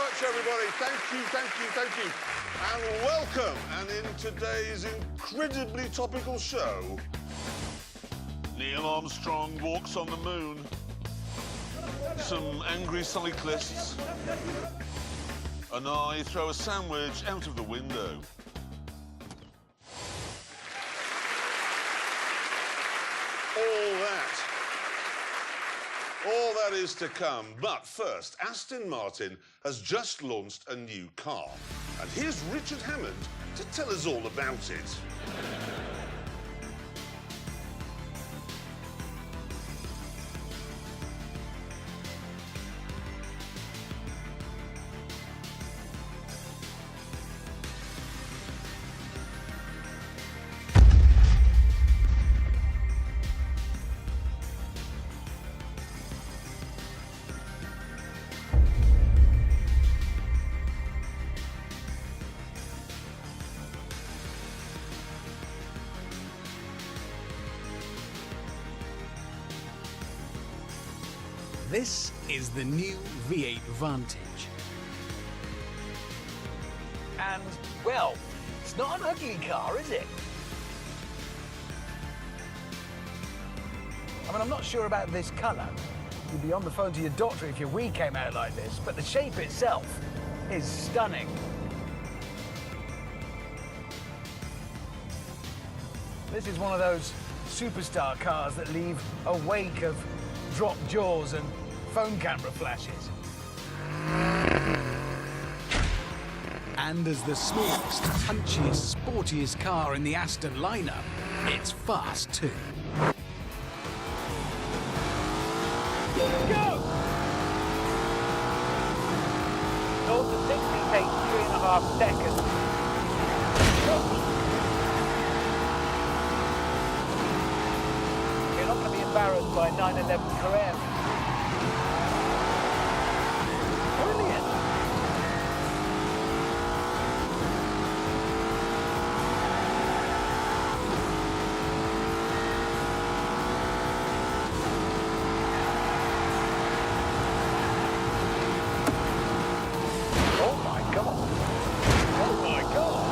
much, everybody. Thank you, thank you, thank you. And welcome. And in today's incredibly topical show, Neil Armstrong walks on the moon, some angry cyclists, and I throw a sandwich out of the window. All that is to come. But first, Aston Martin has just launched a new car. And here's Richard Hammond to tell us all about it. This is the new V8 Vantage. And, well, it's not an ugly car, is it? I mean, I'm not sure about this colour. You'd be on the phone to your doctor if your wee came out like this, but the shape itself is stunning. This is one of those superstar cars that leave a wake of dropped jaws and phone camera flashes. And as the smallest, punchiest, sportiest car in the Aston lineup, it's fast too. Go! North to 60 takes 3.5 seconds. You're not going to be embarrassed by 911 Carrera. Brilliant. Oh my God. Oh my God.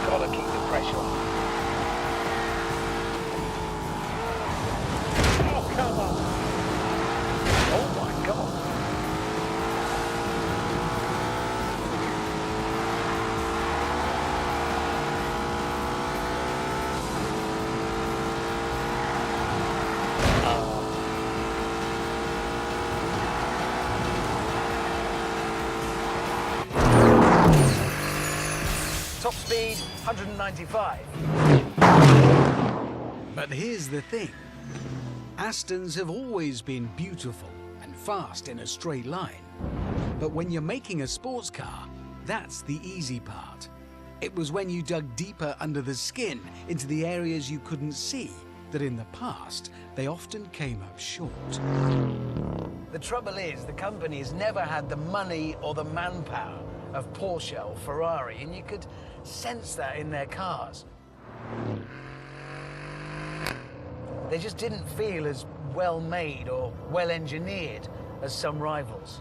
Gotta keep the pressure on. Oh, come on. Oh, my God. Top speed, 195. But here's the thing. Astons have always been beautiful and fast in a straight line. But when you're making a sports car, that's the easy part. It was when you dug deeper under the skin into the areas you couldn't see that in the past they often came up short. The trouble is, the company has never had the money or the manpower of Porsche or Ferrari, and you could sense that in their cars. They just didn't feel as well made or well engineered as some rivals.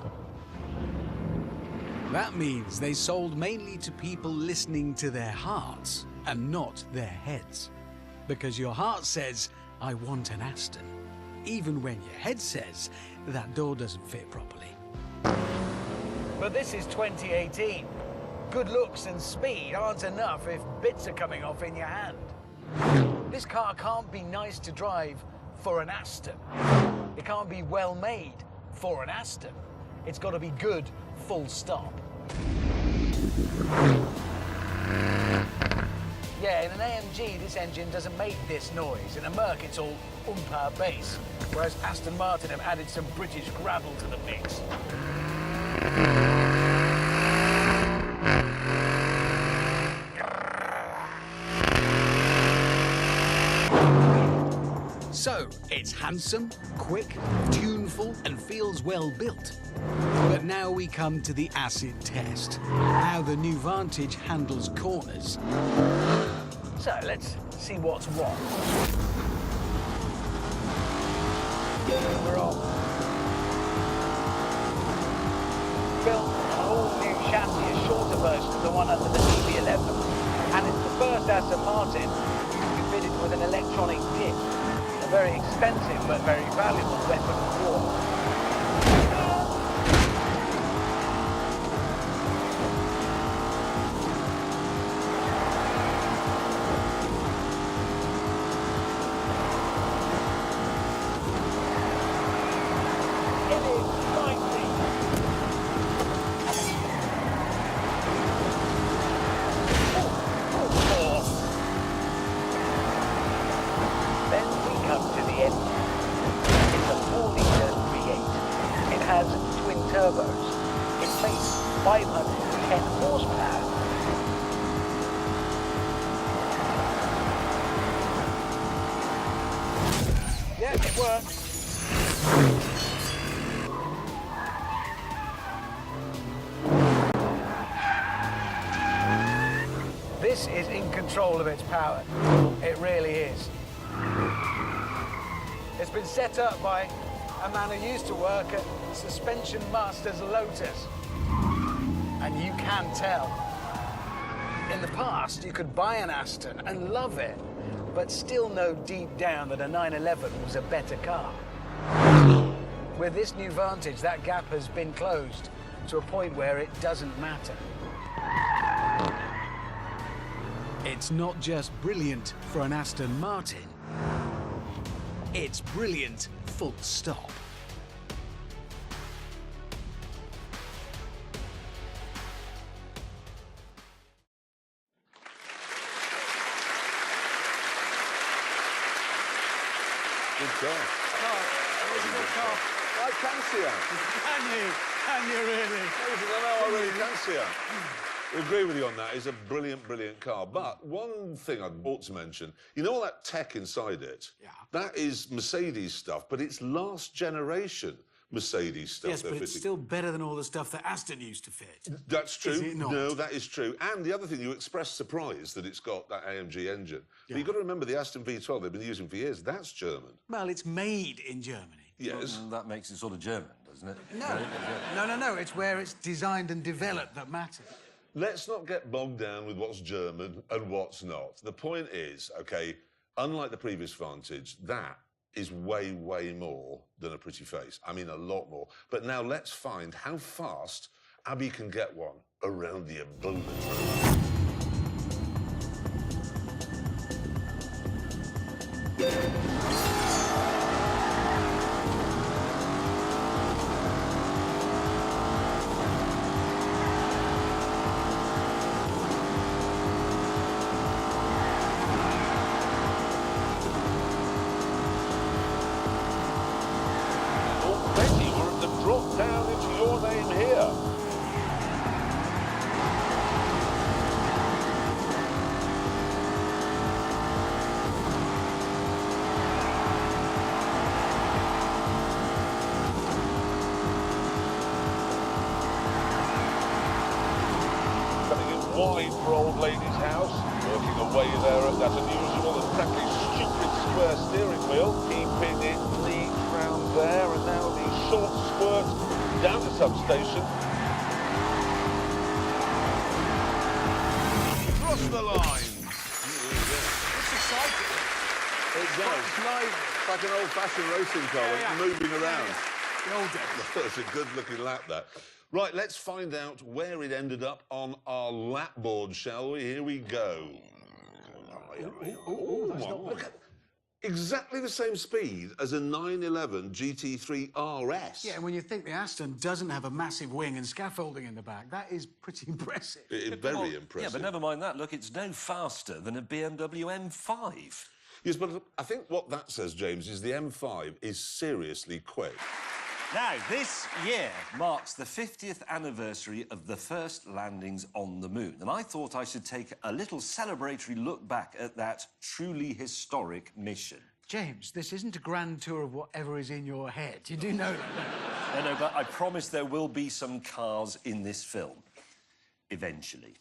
That means they sold mainly to people listening to their hearts and not their heads. Because your heart says, I want an Aston, even when your head says that door doesn't fit properly. But this is 2018. Good looks and speed aren't enough if bits are coming off in your hand. This car can't be nice to drive for an Aston. It can't be well made for an Aston. It's got to be good, full stop. Yeah, in an AMG, this engine doesn't make this noise. In a Merc, it's all umpa bass, whereas Aston Martin have added some British gravel to the mix. So, it's handsome, quick, tuneful, and feels well built. But now we come to the acid test. How the new Vantage handles corners. So let's see what's what. We're on. Built an all-new chassis, a shorter version of the one under the DB11. And it's the first Aston Martin to be fitted with an electronic diff. A very expensive but very valuable weapon of war. Turbos. It makes 510 horsepower. Yeah, it works. This is in control of its power. It really is. It's been set up by a man who used to work at Suspension Masters Lotus. And you can tell. In the past, you could buy an Aston and love it, but still know deep down that a 911 was a better car. With this new Vantage, that gap has been closed to a point where it doesn't matter. It's not just brilliant for an Aston Martin. It's brilliant, full stop. Good car. I can see her. Can you really? I really can see her. I agree with you on that. It's a brilliant, brilliant car. But one thing I ought to mention, you know all that tech inside it? Yeah. That is Mercedes stuff, but it's last generation Mercedes stuff. Yes, but it's still better than all the stuff that Aston used to fit. That's true. Is it not? No, that is true. And the other thing, you expressed surprise that it's got that AMG engine. Yeah. But you've got to remember the Aston V12 they've been using for years, that's German. Well, it's made in Germany. Yes. Well, that makes it sort of German, doesn't it? No. It's where it's designed and developed that matters. Let's not get bogged down with what's German and what's not. The point is, OK, unlike the previous Vantage, that is way, way more than a pretty face. I mean, a lot more. But now let's find how fast Abby can get one around the abundant road. wide for old lady's house. Working away there at that unusual and frankly stupid square steering wheel. Keeping it neat round there, and now the short squirt down the substation. Across the line. It's exciting. It does. It's like an old-fashioned racing car, moving around. The old days. It's a good-looking lap, that. Right, let's find out where it ended up on our lap board, shall we? Here we go. Look at exactly the same speed as a 911 GT3 RS. Yeah, and when you think the Aston doesn't have a massive wing and scaffolding in the back, that is pretty impressive. Very impressive. Yeah, but never mind that. Look, it's no faster than a BMW M5. Yes, but I think what that says, James, is the M5 is seriously quick. Now, this year marks the 50th anniversary of the first landings on the moon, and I thought I should take a little celebratory look back at that truly historic mission. James, this isn't a grand tour of whatever is in your head. You do know that. No, but I promise there will be some cars in this film. Eventually.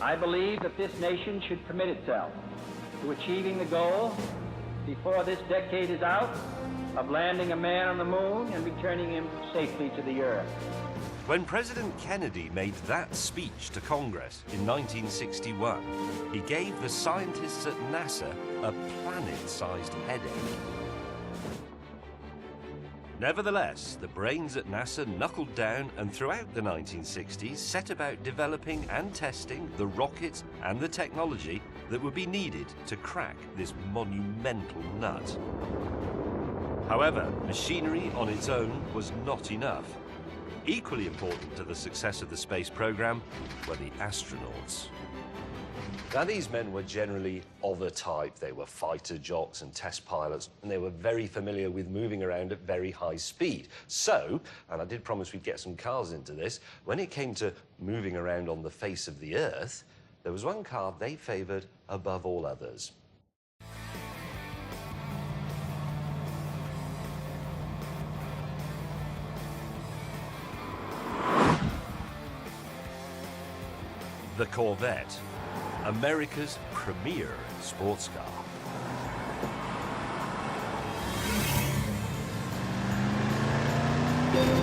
I believe that this nation should commit itself to achieving the goal before this decade is out of landing a man on the moon and returning him safely to the Earth. When President Kennedy made that speech to Congress in 1961, he gave the scientists at NASA a planet-sized headache. Nevertheless, the brains at NASA knuckled down and throughout the 1960s set about developing and testing the rockets and the technology that would be needed to crack this monumental nut. However, machinery on its own was not enough. Equally important to the success of the space program were the astronauts. Now, these men were generally of a type. They were fighter jocks and test pilots, and they were very familiar with moving around at very high speed. So, and I did promise we'd get some cars into this, when it came to moving around on the face of the Earth, there was one car they favoured above all others. The Corvette, America's premier sports car.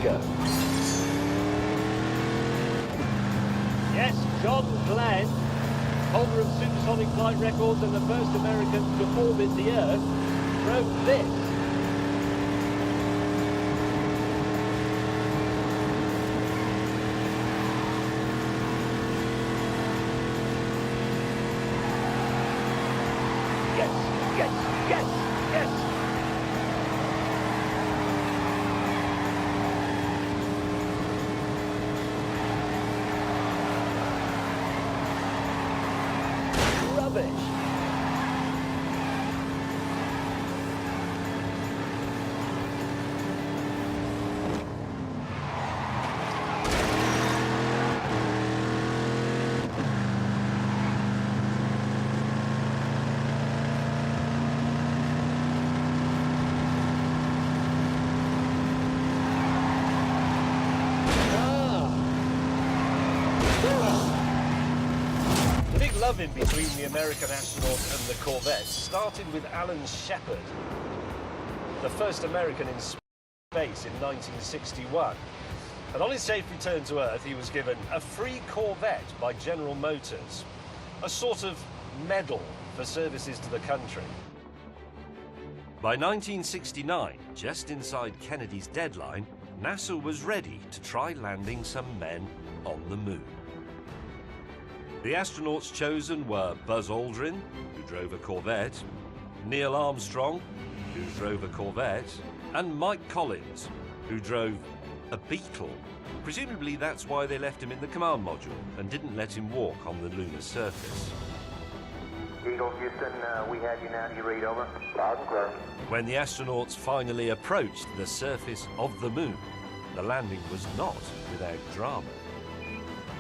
Go. Yes, John Glenn, holder of supersonic flight records and the first American to orbit the Earth, drove this. In between the American astronaut and the Corvette started with Alan Shepard, the first American in space in 1961. And on his safe return to Earth, he was given a free Corvette by General Motors, a sort of medal for services to the country. By 1969, just inside Kennedy's deadline, NASA was ready to try landing some men on the moon. The astronauts chosen were Buzz Aldrin, who drove a Corvette, Neil Armstrong, who drove a Corvette, and Mike Collins, who drove a Beetle. Presumably that's why they left him in the command module and didn't let him walk on the lunar surface. Eagle Houston, we have you now. Do you read over? Loud and clear. When the astronauts finally approached the surface of the moon, the landing was not without drama.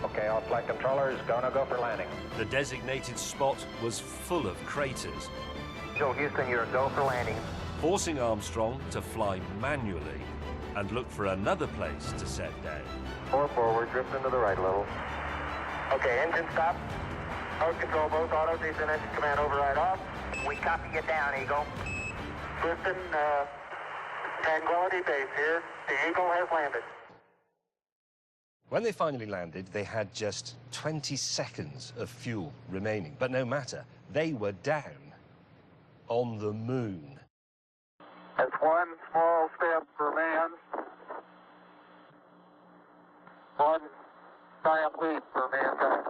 Okay, all flight controllers, gonna go for landing. The designated spot was full of craters, Eagle Houston, you're a go for landing. forcing Armstrong to fly manually and look for another place to set down. 4 forward, drift into the right a little. Okay, engine stop. Mode control, both autos, descent engine command override off. We copy you down, Eagle. Houston, Tranquility Base here. The Eagle has landed. When they finally landed, they had just 20 seconds of fuel remaining. But no matter, they were down on the moon. That's one small step for man, one giant leap for mankind.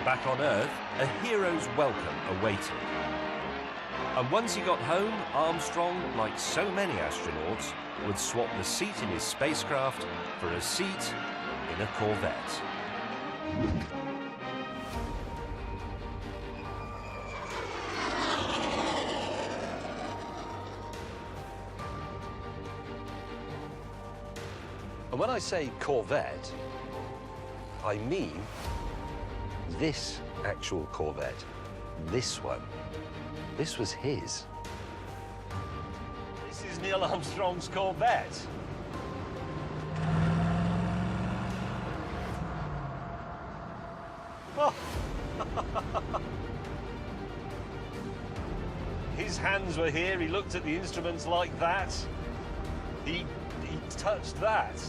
Back on Earth, a hero's welcome awaited. And once he got home, Armstrong, like so many astronauts, would swap the seat in his spacecraft for a seat in a Corvette. And when I say Corvette, I mean this actual Corvette. This one. This was his. This is Neil Armstrong's Corvette. Oh. His hands were here, he looked at the instruments like that. He touched that.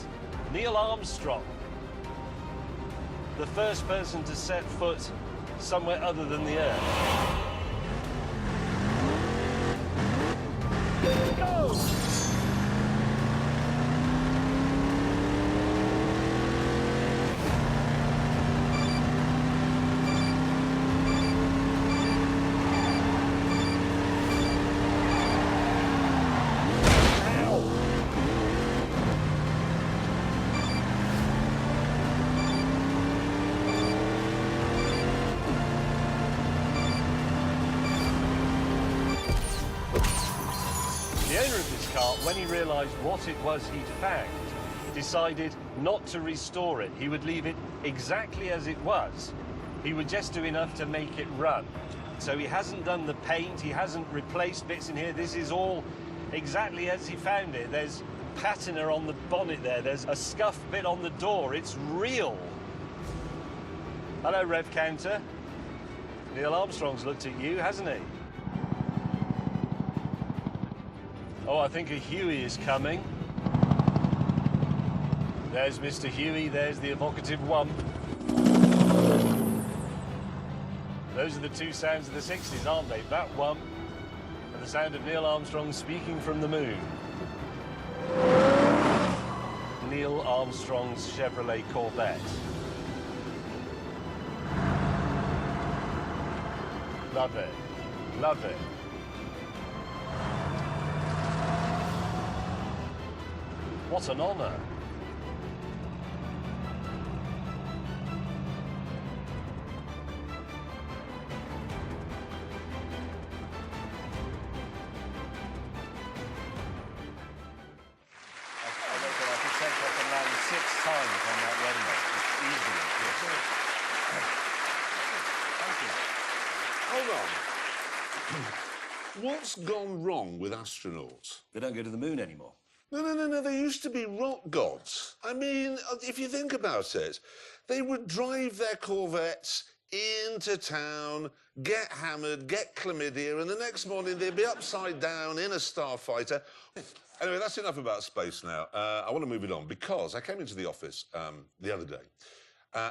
Neil Armstrong, the first person to set foot somewhere other than the Earth. Go! The owner of this car, when he realised what it was he'd found, decided not to restore it. He would leave it exactly as it was. He would just do enough to make it run. So he hasn't done the paint, he hasn't replaced bits in here. This is all exactly as he found it. There's patina on the bonnet there. There's a scuffed bit on the door. It's real. Hello, Rev Counter. Neil Armstrong's looked at you, hasn't he? Oh, I think a Huey is coming. There's Mr. Huey, there's the evocative wump. Those are the two sounds of the 60s, aren't they? That wump and the sound of Neil Armstrong speaking from the moon. Neil Armstrong's Chevrolet Corvette. Love it. Love it. What an honour. What's gone wrong with astronauts? They don't go to the moon anymore. No. They used to be rock gods. I mean, if you think about it, they would drive their Corvettes into town, get hammered, get chlamydia, and the next morning they'd be upside down in a starfighter. Anyway, that's enough about space now. I want to move it on because I came into the office the other day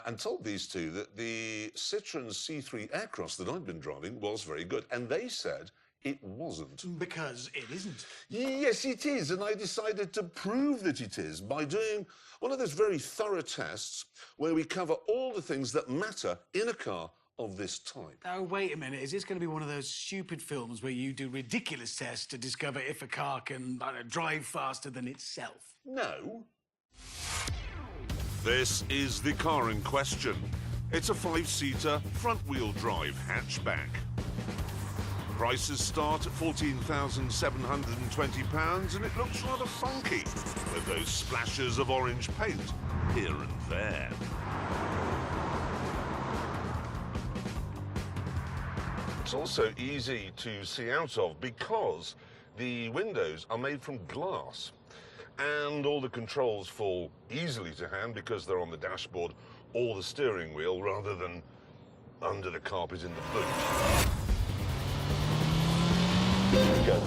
and told these two that the Citroën C3 Aircross that I'd been driving was very good, and they said it wasn't. Because it isn't. Yes, it is, and I decided to prove that it is by doing one of those very thorough tests where we cover all the things that matter in a car of this type. Oh, wait a minute. Is this going to be one of those stupid films where you do ridiculous tests to discover if a car can, I don't know, drive faster than itself? No. This is the car in question. It's a 5-seater, front-wheel drive hatchback. Prices start at £14,720 and it looks rather funky, with those splashes of orange paint here and there. It's also easy to see out of because the windows are made from glass and all the controls fall easily to hand because they're on the dashboard or the steering wheel rather than under the carpet in the boot. Go.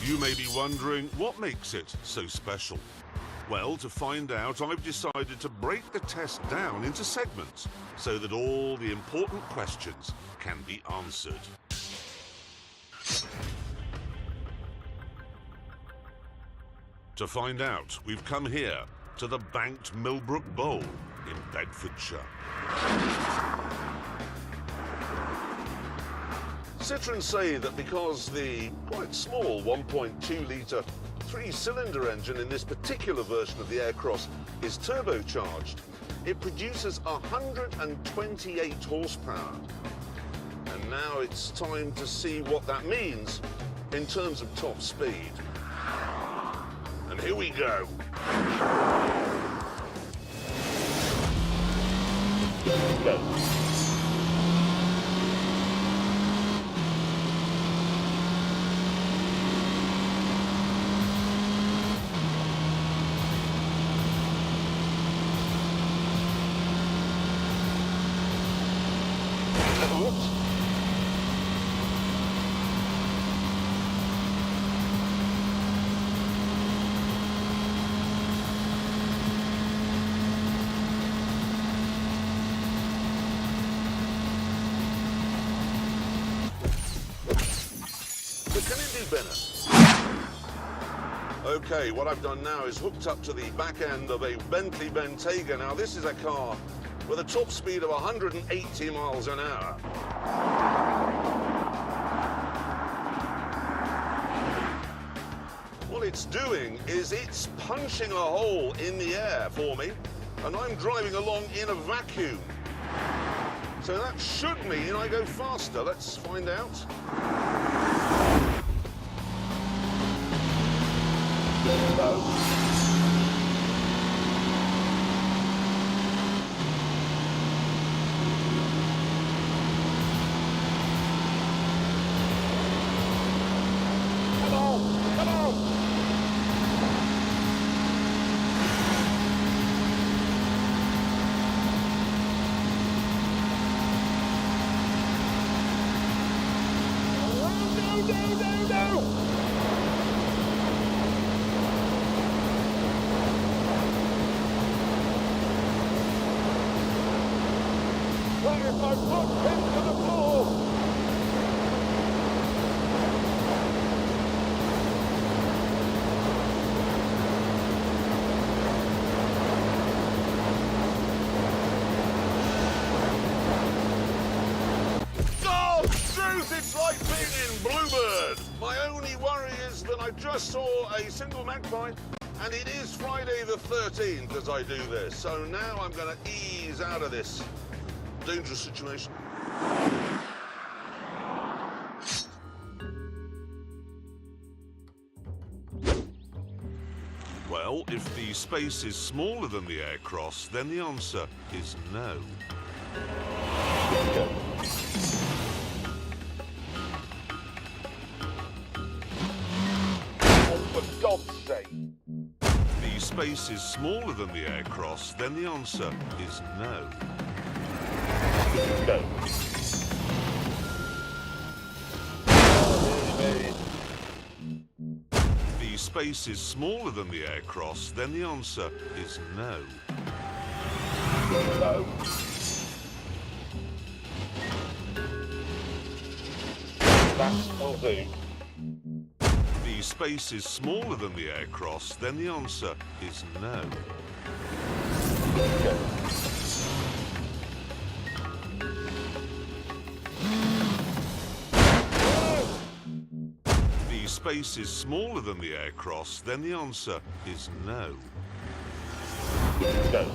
You may be wondering what makes it so special. Well, to find out, I've decided to break the test down into segments so that all the important questions can be answered. To find out, we've come here to the Banked Millbrook Bowl in Bedfordshire. Citroën say that because the quite small 1.2-litre three-cylinder engine in this particular version of the Aircross is turbocharged, it produces 128 horsepower. And now it's time to see what that means in terms of top speed. And here we go. Go. Can it do better? Okay, what I've done now is hooked up to the back end of a Bentley Bentayga. Now, this is a car with a top speed of 180 miles an hour. What it's doing is it's punching a hole in the air for me, and I'm driving along in a vacuum. So that should mean I go faster. Let's find out. My foot into the floor. Oh, truth, it's like being in Bluebird. My only worry is that I just saw a single magpie, and it is Friday the 13th as I do this. So now I'm going to ease out of this dangerous situation. Well, if the space is smaller than the Aircross, then the answer is no. Go. Oh, for God's sake. The space is smaller than the Aircross, then the answer is no. Go. space is smaller than the air cross, then the answer is no. No. That'll do. The space is smaller than the air cross, then the answer is no. Go. The space is smaller than the air cross, then the answer is no. Go.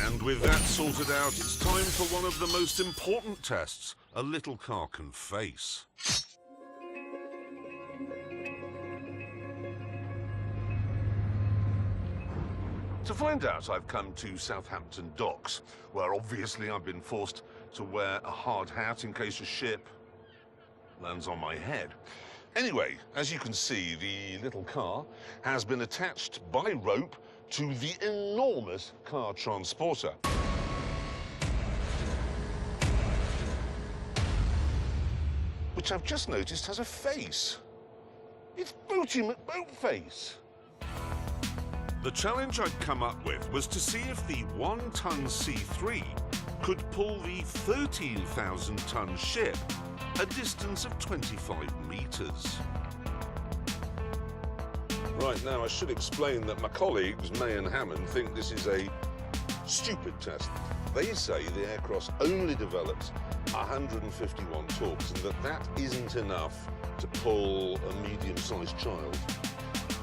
And with that sorted out, it's time for one of the most important tests a little car can face. To find out, I've come to Southampton Docks, where obviously I've been forced to wear a hard hat in case a ship lands on my head. Anyway, as you can see, the little car has been attached by rope to the enormous car transporter. Which I've just noticed has a face. It's Booty McBoatface. The challenge I'd come up with was to see if the 1-ton C3 could pull the 13,000-ton ship a distance of 25 metres. Right, now I should explain that my colleagues, May and Hammond, think this is a stupid test. They say the Aircross only develops 151 torques and that isn't enough to pull a medium-sized child.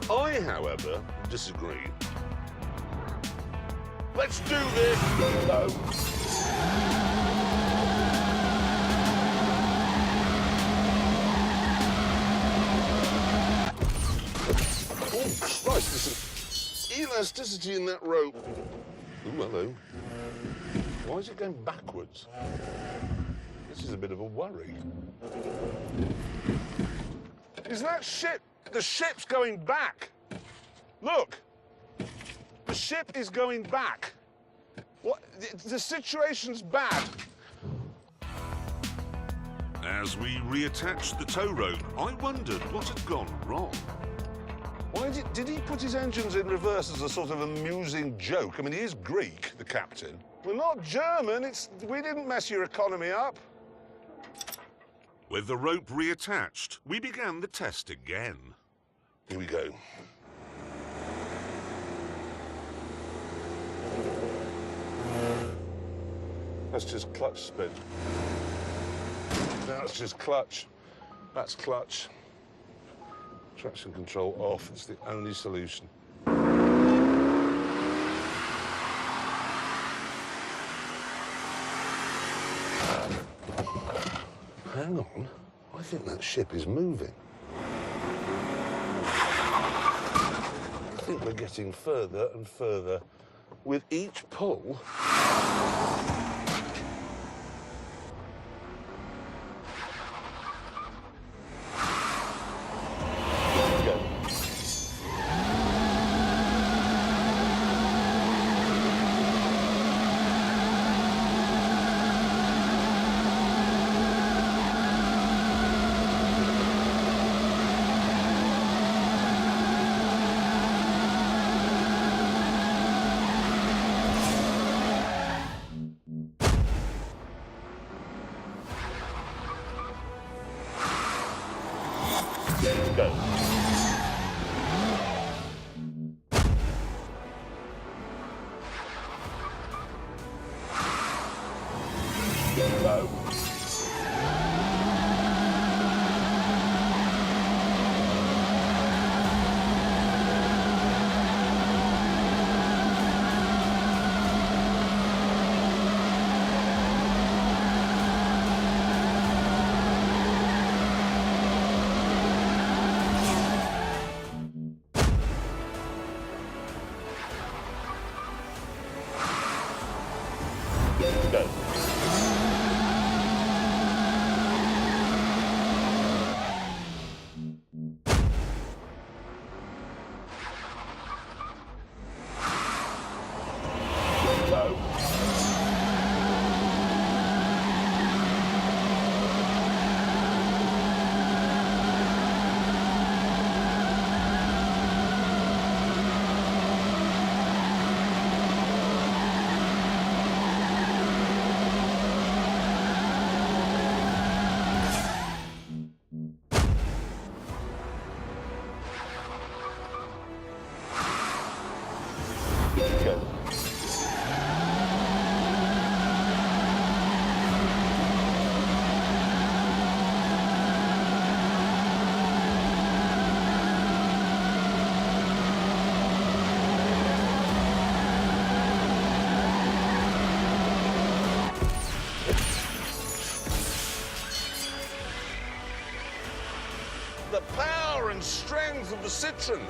I, however, disagree. Let's do this! No. Oh, Christ, there's some elasticity in that rope. Ooh, hello. Why is it going backwards? This is a bit of a worry. Is that ship? The ship's going back. Look. The ship is going back. What? The situation's bad. As we reattached the tow rope, I wondered what had gone wrong. Did he put his engines in reverse as a sort of amusing joke? I mean, he is Greek, the captain. We're not German. We didn't mess your economy up. With the rope reattached, we began the test again. Here we go. That's just clutch spin. That's just clutch. That's clutch. Traction control off. It's the only solution. Hang on. I think that ship is moving. I think we're getting further and further with each pull. Go. Go. Go. Go. the power and strength of the Citroen.